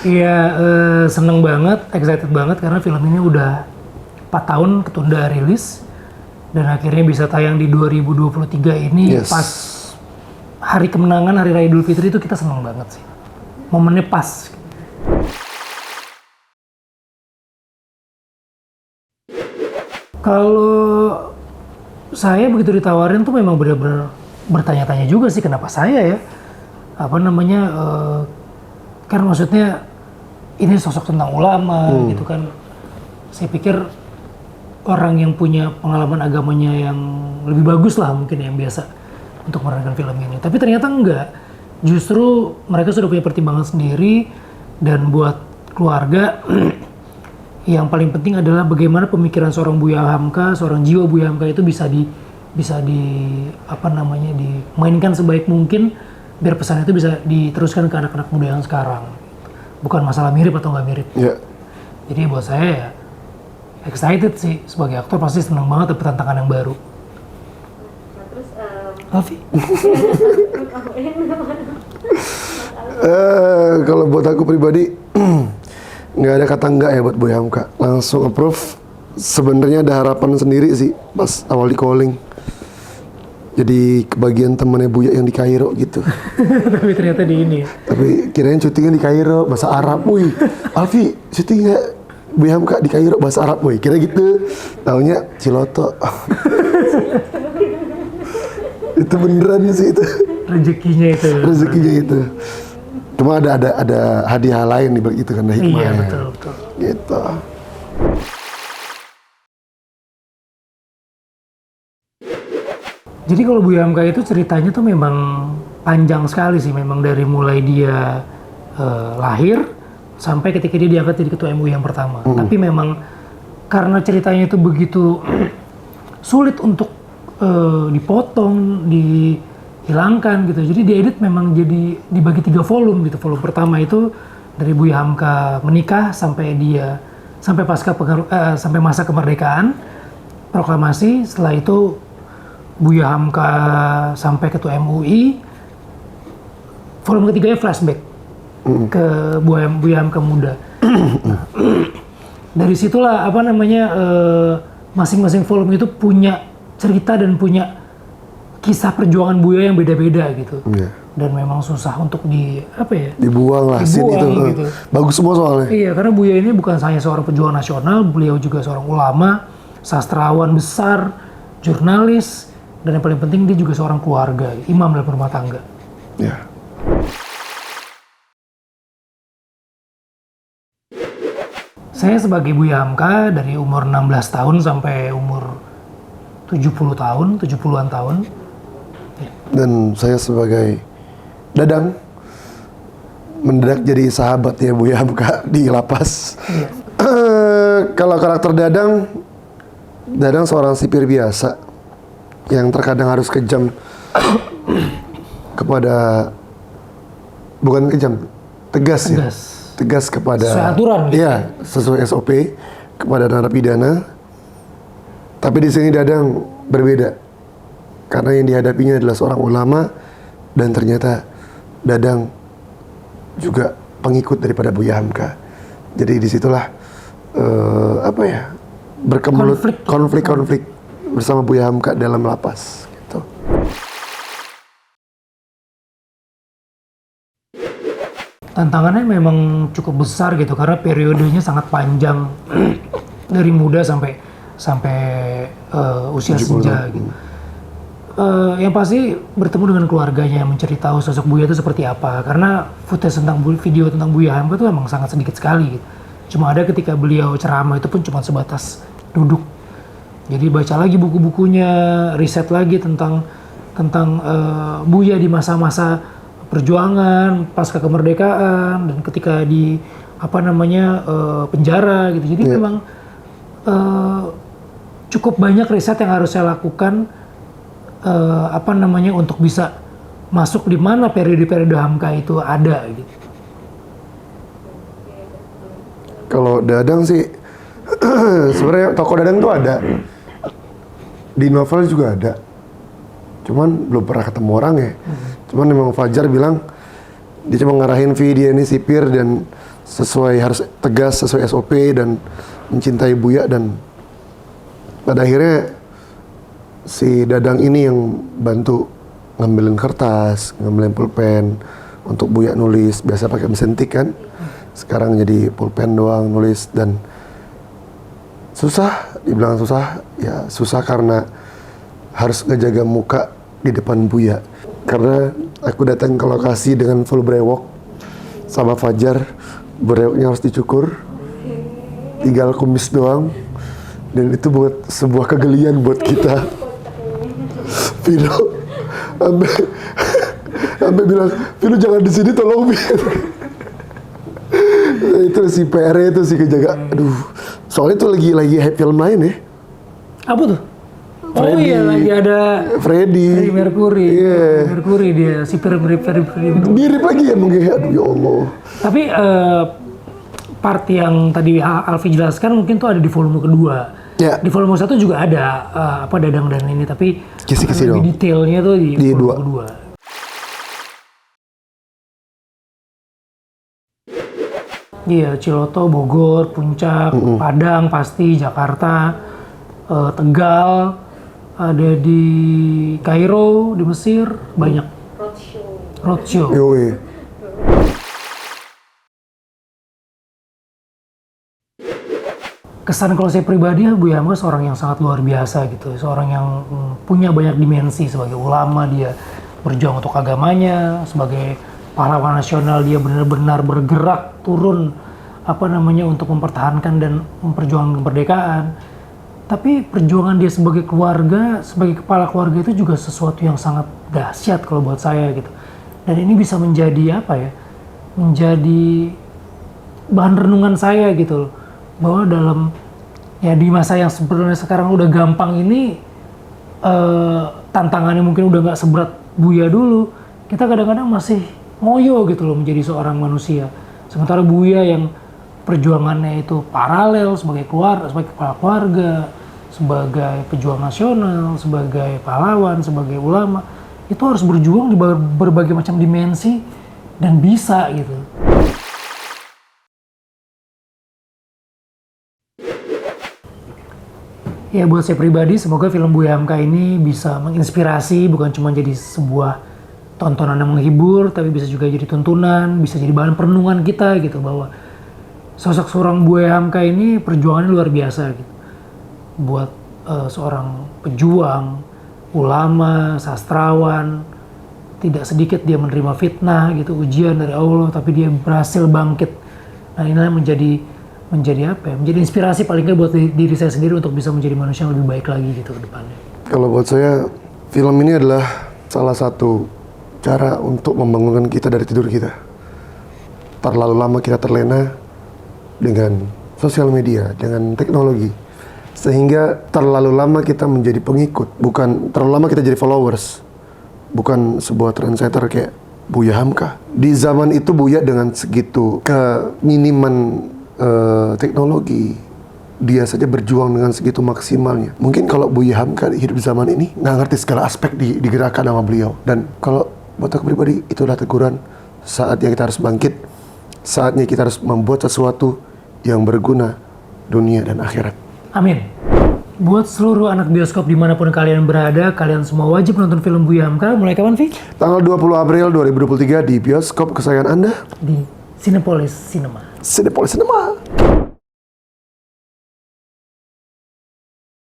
Iya, seneng banget, excited banget karena film ini udah 4 tahun ketunda rilis dan akhirnya bisa tayang di 2023 ini. Yes. Pas hari kemenangan, hari raya Idul Fitri itu kita seneng banget sih. Momennya pas. Kalau saya begitu ditawarin tuh memang benar-benar bertanya-tanya juga sih kenapa saya ya. Apa namanya, kan maksudnya ini sosok tentang ulama gitu kan. Saya pikir orang yang punya pengalaman agamanya yang lebih bagus lah mungkin yang biasa untuk merankan film ini. Tapi ternyata enggak. Justru mereka sudah punya pertimbangan sendiri dan buat keluarga yang paling penting adalah bagaimana pemikiran seorang Buya Hamka, seorang jiwa Buya Hamka itu bisa dimainkan sebaik mungkin biar pesan itu bisa diteruskan ke anak-anak muda yang sekarang. Bukan masalah mirip atau nggak mirip. Yeah. Jadi buat saya ya excited sih, sebagai aktor pasti senang banget dapet tantangan yang baru. Nah, terus Alfi? Kalau buat aku pribadi nggak ada kata enggak ya buat Buya Hamka, langsung approve. Sebenarnya ada harapan sendiri sih pas awal di calling. Jadi kebagian temannya Buya yang di Kairo gitu. Tapi ternyata di ini ya. Tapi kirain syutingnya di Kairo bahasa Arab, wih. Alfi, syutingnya Buya Hamka di Kairo bahasa Arab, wih. Kira gitu. Taunya Ciloto. Itu beneran sih itu. Rezekinya itu. Cuma ada hadiah lain di balik itu kan, ada hikmahnya. Iya, betul. Gitu. Jadi kalau Buya Hamka itu ceritanya tuh memang panjang sekali sih, memang dari mulai dia lahir sampai ketika dia diangkat jadi ketua MUI yang pertama. Tapi memang karena ceritanya itu begitu sulit untuk dipotong, dihilangkan gitu. Jadi diedit memang jadi dibagi 3 volume gitu. Volume pertama itu dari Buya Hamka menikah sampai sampai masa kemerdekaan, proklamasi. Setelah itu Buya Hamka sampai ketua MUI. Volume ketiganya flashback ke Buya Hamka muda. Dari situlah masing-masing volume itu punya cerita dan punya kisah perjuangan Buya yang beda-beda gitu. Yeah. Dan memang susah untuk dibuang lah scene itu. Gitu. Bagus semua soalnya. Iya, karena Buya ini bukan hanya seorang pejuang nasional, beliau juga seorang ulama, sastrawan besar, jurnalis, dan yang paling penting dia juga seorang keluarga, imam dalam rumah tangga. Ya. Saya sebagai Buya Hamka dari umur 16 tahun sampai umur 70-an tahun. Dan saya sebagai Dadang mendadak jadi sahabat ya Buya Hamka di lapas. Iya. Kalau karakter Dadang seorang sipir biasa yang terkadang harus kejam kepada, bukan kejam, tegas ya. Tegas kepada, sesuai aturan gitu. Iya, sesuai SOP kepada narapidana. Tapi di sini Dadang berbeda. Karena yang dihadapinya adalah seorang ulama dan ternyata Dadang juga pengikut daripada Buya Hamka. Jadi disitulah berkemelut konflik bersama Buya Hamka dalam lapas. Gitu. Tantangannya memang cukup besar gitu karena periodenya sangat panjang dari muda sampai usia senja gitu. Yang pasti bertemu dengan keluarganya, mencari tahu sosok Buya itu seperti apa. Karena footage video tentang Buya Hamka itu memang sangat sedikit sekali gitu. Cuma ada ketika beliau ceramah itu pun cuma sebatas duduk. Jadi baca lagi buku-bukunya, riset lagi tentang Buya di masa-masa perjuangan pasca kemerdekaan dan ketika di penjara gitu. Jadi memang cukup banyak riset yang harus saya lakukan untuk bisa masuk di mana periode-periode Hamka itu ada gitu. Kalau Dadang sih sebenarnya tokoh Dadang tuh ada. Di novel juga ada. Cuman belum pernah ketemu orang ya. Cuman memang Fajar bilang Dia cuma ngarahin Vi, dia ini sipir dan sesuai, harus tegas sesuai SOP dan mencintai Buya. Dan pada akhirnya si Dadang ini yang bantu ngambilin kertas, ngambilin pulpen untuk Buya nulis. Biasa pakai mesin tik kan, sekarang jadi pulpen doang nulis. Dan susah, dibilang susah, ya susah karena harus ngejaga muka di depan Buya. Karena aku datang ke lokasi dengan full brewok sama Fajar, brewoknya harus dicukur, tinggal kumis doang, dan itu buat sebuah kegelian buat kita. Vino sampai bilang, Vino jangan di sini tolong Vino. Itu si PR itu si kejaga. Aduh, soalnya itu lagi hype film lain ya. Apa tuh? Oh Freddy. iya, lagi ada Freddie Mercury. Iya. Mercury dia, sipir mirip Freddie. Mirip lagi ya mungkin. Aduh ya Allah. Tapi part yang tadi Alfi jelaskan mungkin tuh ada di volume kedua. Ya. Di volume 1 juga ada apa Dadang dan ini, tapi Kisi-kisi lebih dong. detailnya tuh di Di volume dua. kedua. Iya, Ciloto, Bogor, Puncak, Padang pasti, Jakarta, Tegal, ada di Kairo, di Mesir, banyak. Roadshow. Yoi. Kesan kalau saya pribadi, Buya Hamka seorang yang sangat luar biasa gitu, seorang yang punya banyak dimensi. Sebagai ulama dia berjuang untuk agamanya, sebagai pahlawan nasional dia benar-benar bergerak turun untuk mempertahankan dan memperjuangkan kemerdekaan. Tapi perjuangan dia sebagai keluarga, sebagai kepala keluarga itu juga sesuatu yang sangat dahsyat kalau buat saya gitu. Dan ini bisa menjadi menjadi bahan renungan saya gitu loh. Bahwa dalam di masa yang sebenarnya sekarang udah gampang ini, tantangannya mungkin udah nggak seberat Buya dulu. Kita kadang-kadang masih ngoyo gitu loh menjadi seorang manusia. Sementara Buya yang perjuangannya itu paralel sebagai kepala keluarga, sebagai pejuang nasional, sebagai pahlawan, sebagai ulama, itu harus berjuang di berbagai macam dimensi dan bisa gitu. Ya buat saya pribadi, semoga film Buya Hamka ini bisa menginspirasi, bukan cuma jadi sebuah tontonan yang menghibur, tapi bisa juga jadi tuntunan, bisa jadi bahan perenungan kita gitu, bahwa sosok seorang Buya Hamka ini perjuangannya luar biasa gitu. Buat seorang pejuang, ulama, sastrawan, tidak sedikit dia menerima fitnah gitu, ujian dari Allah, tapi dia berhasil bangkit. Nah inilah menjadi inspirasi paling nggak buat diri saya sendiri untuk bisa menjadi manusia yang lebih baik lagi gitu ke depannya. Kalau buat saya, film ini adalah salah satu cara untuk membangunkan kita dari tidur kita. Terlalu lama kita terlena dengan sosial media, dengan teknologi, sehingga terlalu lama kita menjadi pengikut, bukan terlalu lama kita jadi followers, bukan sebuah trendsetter kayak Buya Hamka. Di zaman itu Buya dengan segitu keminiman teknologi, dia saja berjuang dengan segitu maksimalnya. Mungkin kalau Buya Hamka hidup di zaman ini, nggak ngerti segala aspek digerakkan sama beliau. Dan kalau buat aku pribadi, itulah teguran. Saatnya kita harus bangkit, saatnya kita harus membuat sesuatu yang berguna dunia dan akhirat. Amin. Buat seluruh anak bioskop dimanapun kalian berada, kalian semua wajib nonton film Buya Hamka. Mulai kapan, Vi? Tanggal 20 April 2023 di bioskop kesayangan Anda, Di Cinepolis Cinema. Cinepolis Cinema.